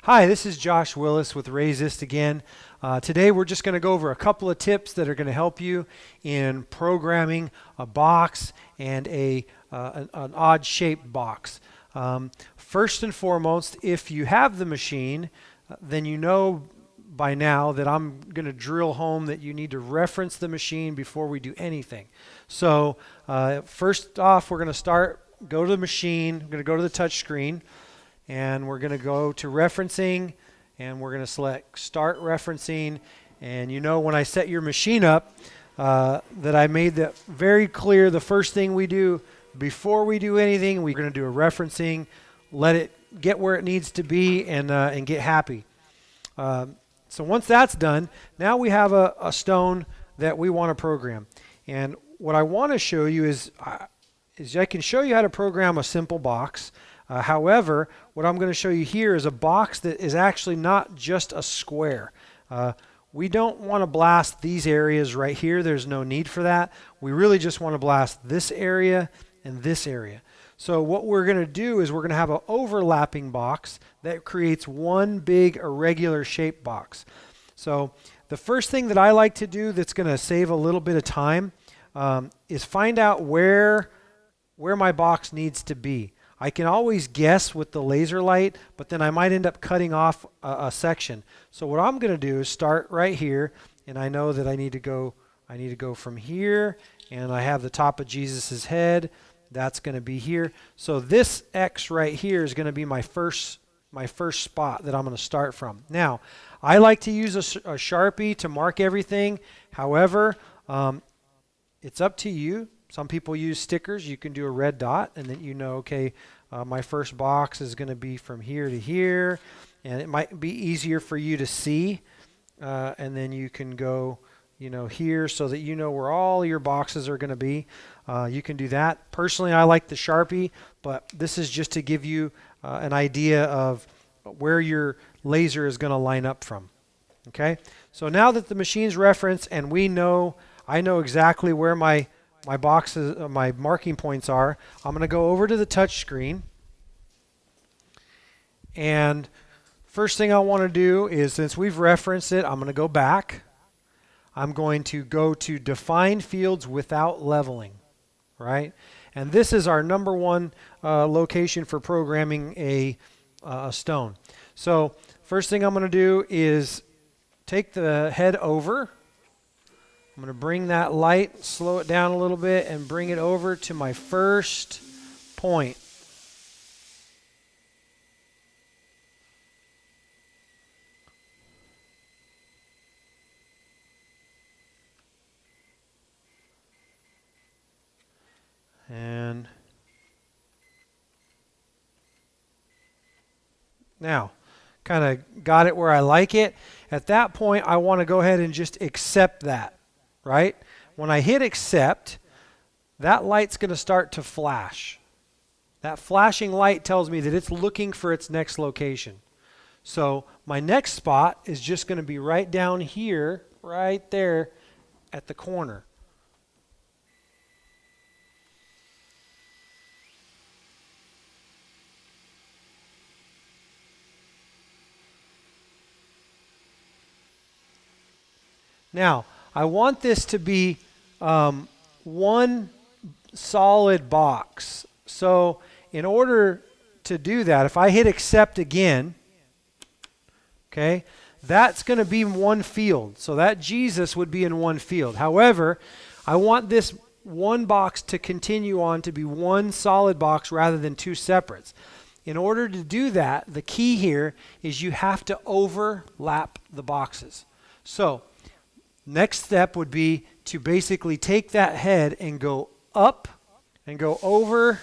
Hi, this is Josh Willis with Raisist again. Today we're just going to go over a couple of tips that are going to help you in programming a box and an odd shaped box. First and foremost, if you have the machine, then you know by now that I'm going to drill home that you need to reference the machine before we do anything. So first off, we're going to go to the machine, we're going to go to the touch screen. And we're going to go to referencing, and we're going to select start referencing. And you know, when I set your machine up, that I made that very clear. The first thing we do before we do anything, we're going to do a referencing, let it get where it needs to be, and get happy. So once that's done, now we have a stone that we want to program. And what I want to show you is I can show you how to program a simple box. However, what I'm going to show you here is a box that is actually not just a square. We don't want to blast these areas right here. There's no need for that. We really just want to blast this area and this area. So what we're going to do is we're going to have an overlapping box that creates one big irregular shaped box. So the first thing that I like to do that's going to save a little bit of time is find out where my box needs to be. I can always guess with the laser light, but then I might end up cutting off a section. So what I'm going to do is start right here, and I know that I need to go from here, and I have the top of Jesus's head. That's going to be here. So this X right here is going to be my first spot that I'm going to start from. Now, I like to use a Sharpie to mark everything. However, it's up to you. Some people use stickers. You can do a red dot, and then you know, okay, my first box is going to be from here to here, and it might be easier for you to see, and then you can go, here so that you know where all your boxes are going to be. You can do that. Personally, I like the Sharpie, but this is just to give you an idea of where your laser is going to line up from. Okay, so now that the machine's referenced and I know exactly where my boxes, my marking points are, I'm going to go over to the touch screen. And first thing I want to do is, since we've referenced it, I'm going to go back. I'm going to go to define fields without leveling, right? And this is our number one location for programming a stone. So first thing I'm going to do is take the head over. I'm going to bring that light, slow it down a little bit, and bring it over to my first point. And now, kind of got it where I like it. At that point, I want to go ahead and just accept that. Right? When I hit accept, that light's going to start to flash. That flashing light tells me that it's looking for its next location. So my next spot is just going to be right down here, right there at the corner. Now, I want this to be one solid box. So in order to do that, if I hit accept again, okay, that's going to be one field. So that Jesus would be in one field. However, I want this one box to continue on to be one solid box rather than two separates. In order to do that, the key here is you have to overlap the boxes. So next step would be to basically take that head and go up and go over.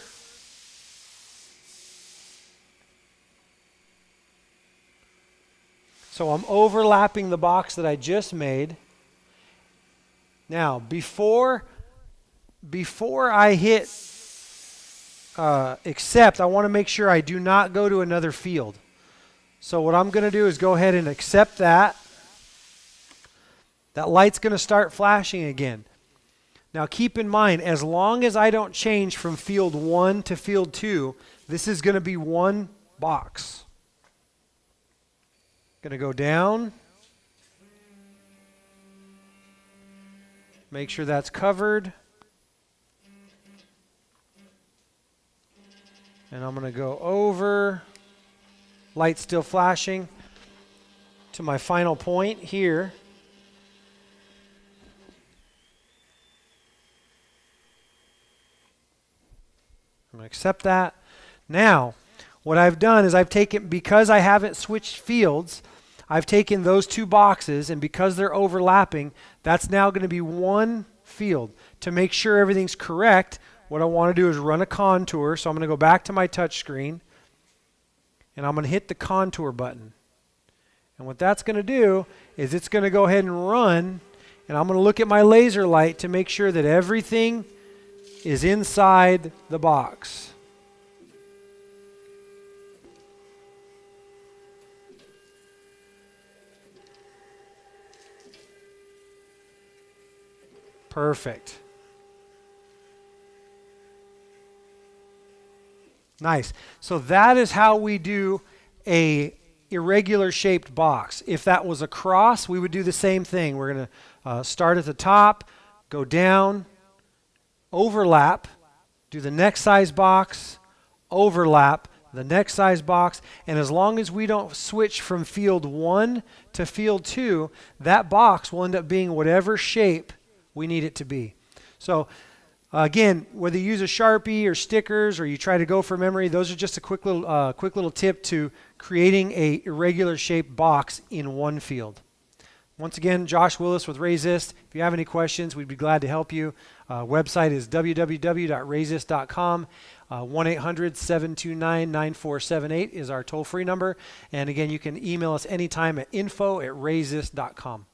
So I'm overlapping the box that I just made. Now, before I hit accept, I want to make sure I do not go to another field. So what I'm going to do is go ahead and accept that. That light's going to start flashing again. Now keep in mind, as long as I don't change from field 1 to field 2, this is going to be one box. Going to go down. Make sure that's covered. And I'm going to go over. Light still flashing to my final point here. I'm going to accept that. Now, what I've done is I've taken, because I haven't switched fields, I've taken those two boxes, and because they're overlapping, that's now going to be one field. To make sure everything's correct, what I want to do is run a contour. So I'm going to go back to my touch screen, and I'm going to hit the contour button. And what that's going to do is it's going to go ahead and run, and I'm going to look at my laser light to make sure that everything is inside the box. Perfect. Nice. So that is how we do a irregular shaped box. If that was a cross, we would do the same thing. We're going to start at the top, go down, overlap, do the next size box, overlap, the next size box, and as long as we don't switch from field 1 to field 2, that box will end up being whatever shape we need it to be. So again, whether you use a Sharpie or stickers or you try to go for memory, those are just a quick little tip to creating a irregular shaped box in one field. Once again, Josh Willis with Razist. If you have any questions, we'd be glad to help you. Website is www.razist.com. 1-800-729-9478 is our toll-free number. And again, you can email us anytime at info@razist.com.